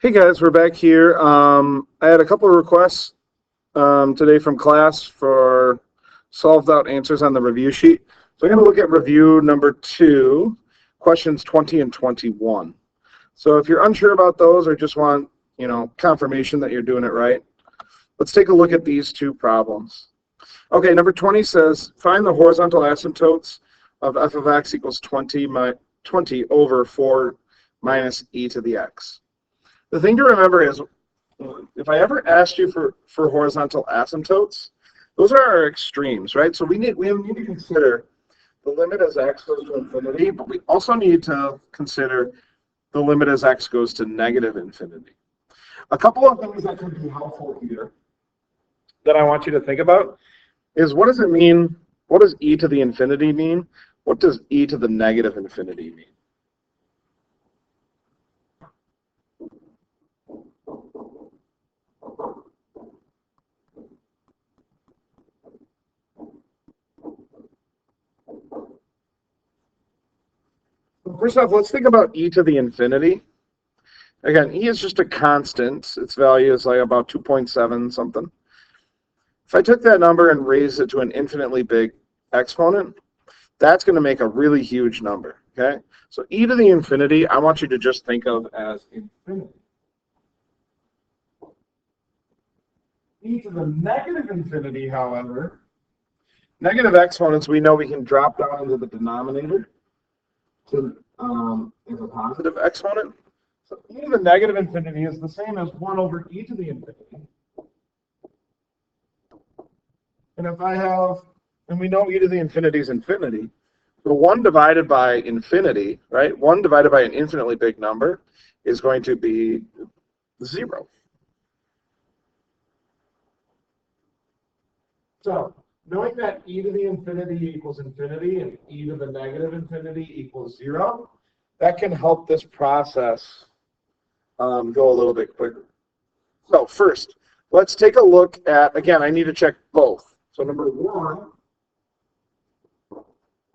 Hey guys, we're back here. I had a couple of requests today from class for solved out answers on the review sheet. So I'm going to look at review number 2, questions 20 and 21. So if you're unsure about those or just want, confirmation that you're doing it right, let's take a look at these two problems. Okay, number 20 says, find the horizontal asymptotes of f of x equals 20 over 4 minus e to the x. The thing to remember is, if I ever asked you for horizontal asymptotes, those are our extremes, right? So we need to consider the limit as x goes to infinity, but we also need to consider the limit as x goes to negative infinity. A couple of things that could be helpful here that I want you to think about is, what does it mean? What does e to the infinity mean? What does e to the negative infinity mean? First off, let's think about e to the infinity. Again, e is just a constant. Its value is like about 2.7 something. If I took that number and raised it to an infinitely big exponent, that's going to make a really huge number, okay? So e to the infinity, I want you to just think of as infinity. E to the negative infinity, however, negative exponents, we know we can drop down into the denominator to as a positive exponent. So e to the negative infinity is the same as 1 over e to the infinity. And if I have, and we know e to the infinity is infinity, so 1 divided by infinity, right? 1 divided by an infinitely big number is going to be 0. So knowing that e to the infinity equals infinity and e to the negative infinity equals 0, that can help this process go a little bit quicker. So first, let's take a look at, again, I need to check both. So number 1,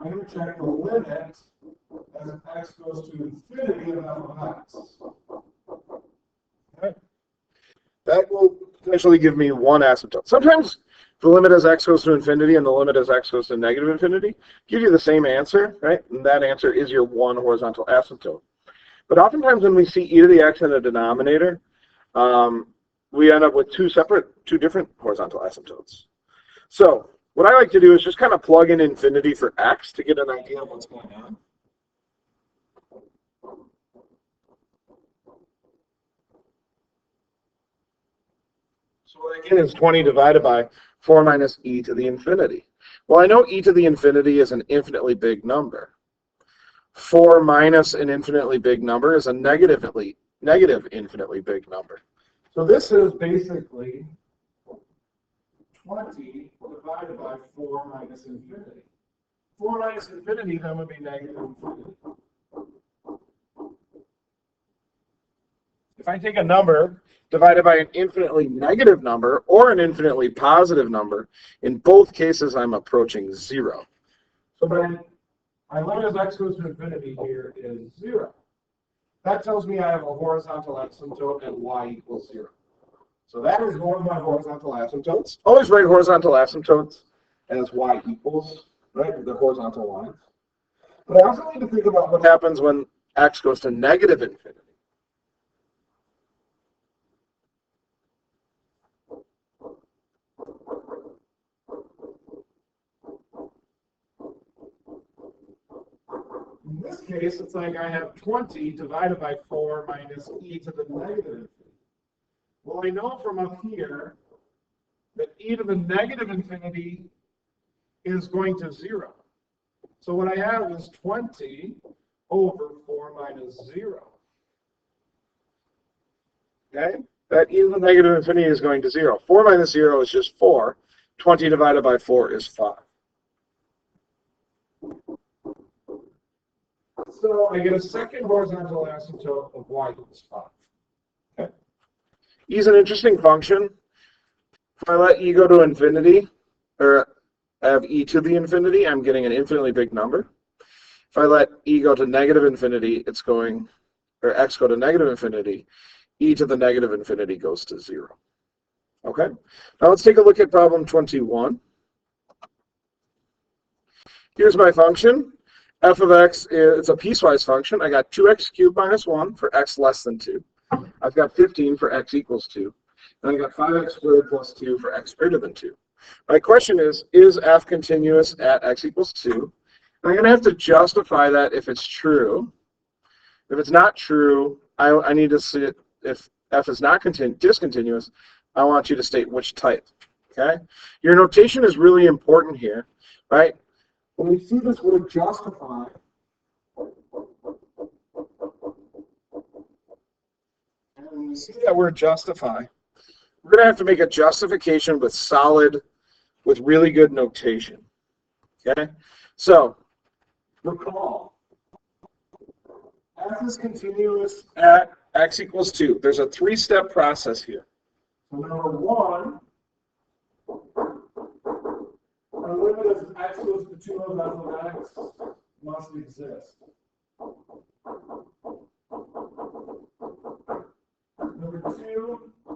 I'm going to check the limit as x goes to infinity of f of x. Okay. That will potentially give me one asymptote. Sometimes the limit as x goes to infinity and the limit as x goes to negative infinity give you the same answer, right? And that answer is your one horizontal asymptote. But oftentimes when we see e to the x in a denominator, we end up with two different horizontal asymptotes. So what I like to do is just kind of plug in infinity for x to get an idea of what's going on. So what I get is 20 divided by 4 minus e to the infinity. Well, I know e to the infinity is an infinitely big number. 4 minus an infinitely big number is a negative infinitely big number. So this is basically 20 divided by 4 minus infinity. 4 minus infinity then would be negative infinity. If I take a number divided by an infinitely negative number or an infinitely positive number, in both cases I'm approaching 0. So my limit as x goes to infinity here is 0. That tells me I have a horizontal asymptote at y equals 0. So that is one of my horizontal asymptotes. Always write horizontal asymptotes as y equals, right, the horizontal lines. But I also need to think about what happens when x goes to negative infinity. In this case, it's like I have 20 divided by 4 minus e to the negative infinity. Well, I know from up here that e to the negative infinity is going to 0. So what I have is 20 over 4 minus 0. Okay? That e to the negative infinity is going to 0. 4 minus 0 is just 4. 20 divided by 4 is 5. So I get a second horizontal asymptote of y equals 5. Okay. E is an interesting function. If I let e go to infinity, or I have e to the infinity, I'm getting an infinitely big number. If I let e go to negative infinity, it's going, or x go to negative infinity, e to the negative infinity goes to 0. Okay, now let's take a look at problem 21. Here's my function. F of x is a piecewise function. I got 2x cubed minus 1 for x less than 2. I've got 15 for x equals 2. And I got 5x squared plus 2 for x greater than 2. My question is f continuous at x equals 2? I'm going to have to justify that if it's true. If it's not true, I need to see if f is not discontinuous, I want you to state which type. Okay? Your notation is really important here, right? When we see this word justify, and when we see that word justify, we're going to have to make a justification with really good notation. Okay? So, recall, f is continuous at x equals 2. There's a 3-step process here. So number 1, our limit of x goes to 2 of f of x must exist. Number 2, f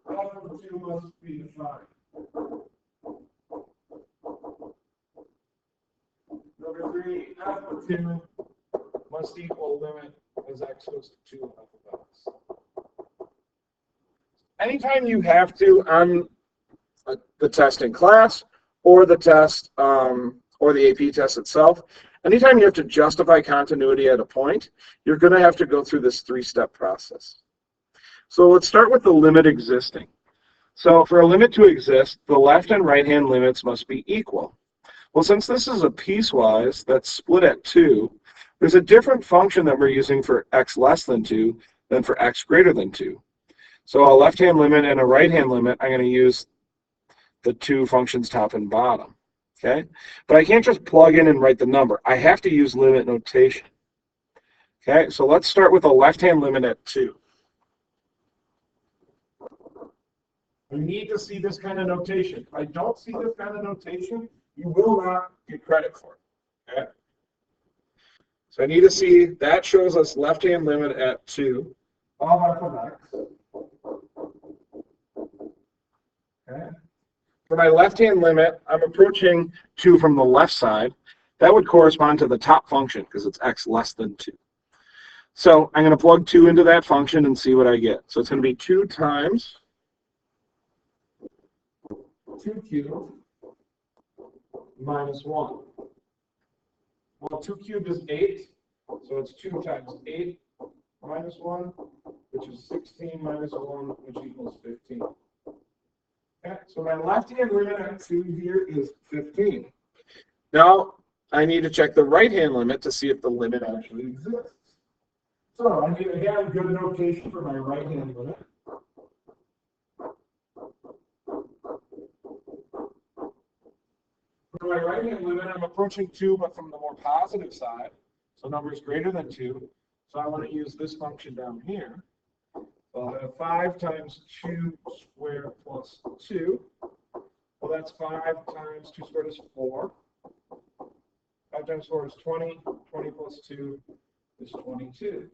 of 2 must be defined. Number 3, f of 2 must equal limit as x goes to 2 of f of x. Anytime you have to, on the test in class or the test or the AP test itself, anytime you have to justify continuity at a point, you're going to have to go through this 3-step process. So let's start with the limit existing. So for a limit to exist, the left and right hand limits must be equal. Well, since this is a piecewise that's split at 2, there's a different function that we're using for x less than 2 than for x greater than 2. So a left-hand limit and a right-hand limit, I'm going to use the 2 functions top and bottom. Okay? But I can't just plug in and write the number. I have to use limit notation. Okay? So let's start with a left-hand limit at 2. You need to see this kind of notation. If I don't see this kind of notation, you will not get credit for it. Okay? So I need to see that shows us left-hand limit at 2 of f of x. Okay. For my left-hand limit, I'm approaching 2 from the left side. That would correspond to the top function because it's x less than 2. So I'm going to plug 2 into that function and see what I get. So it's going to be 2 times 2 cubed minus 1. Well, 2 cubed is 8, so it's 2 times 8 minus 1, which is 16 minus 1, which equals 15. Okay, so my left-hand limit at 2 here is 15. Now, I need to check the right-hand limit to see if the limit actually exists. So I need, again, good notation for my right-hand limit. For my right-hand limit, I'm approaching 2, but from the more positive side. So numbers greater than 2. So I want to use this function down here. So I'll have 5 times 2 squared plus 2. Well, that's 5 times 2 squared is 4. 5 times 4 is 20. 20 plus 2 is 22.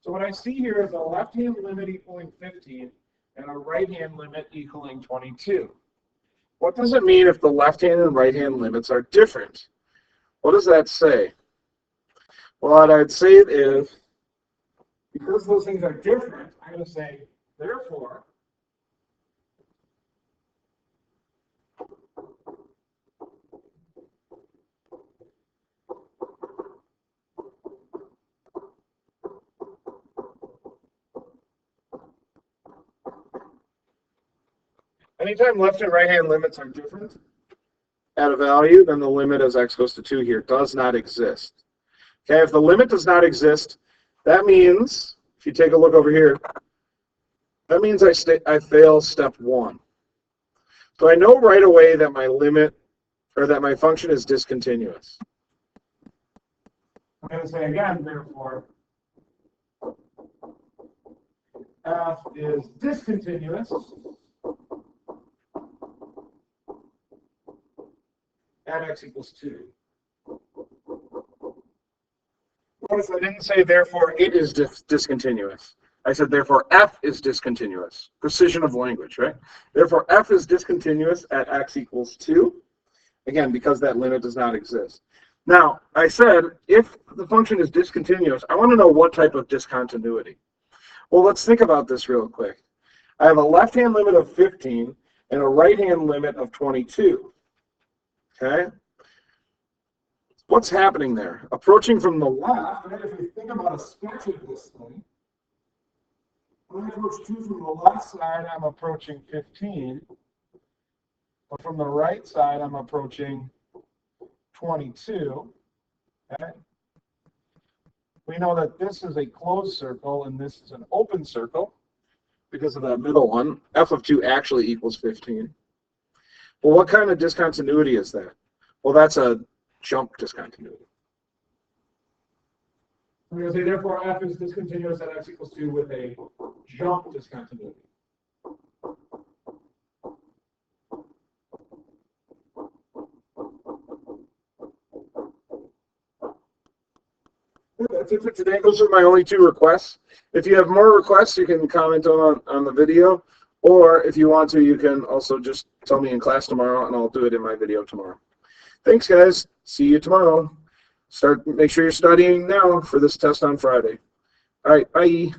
So what I see here is a left-hand limit equaling 15 and a right-hand limit equaling 22. What does it mean if the left-hand and right-hand limits are different? What does that say? Well, what I'd say is, because those things are different, I'm going to say, therefore, anytime left and right-hand limits are different at a value, then the limit as x goes to 2 here does not exist. Okay, if the limit does not exist, that means, if you take a look over here, that means I fail step 1. So I know right away that my limit, or that my function is discontinuous. I'm going to say again, therefore, f is discontinuous at x equals 2. Notice I didn't say, therefore, it is discontinuous. I said, therefore, f is discontinuous. Precision of language, right? Therefore, f is discontinuous at x equals 2. Again, because that limit does not exist. Now, I said, if the function is discontinuous, I want to know what type of discontinuity. Well, let's think about this real quick. I have a left-hand limit of 15 and a right-hand limit of 22. Okay? What's happening there? Approaching from the left, right? If we think about a sketch of this thing, when I approach 2 from the left side, I'm approaching 15. But from the right side, I'm approaching 22. Okay? We know that this is a closed circle and this is an open circle because of that middle one. F of 2 actually equals 15. Well, what kind of discontinuity is that? Well, that's a jump discontinuity. We're going to say, therefore, f is discontinuous at x equals 2 with a jump discontinuity. That's it for today. Those are my only 2 requests. If you have more requests, you can comment on the video, or if you want to, you can also just tell me in class tomorrow, and I'll do it in my video tomorrow. Thanks, guys. See you tomorrow. Make sure you're studying now for this test on Friday. All right, bye.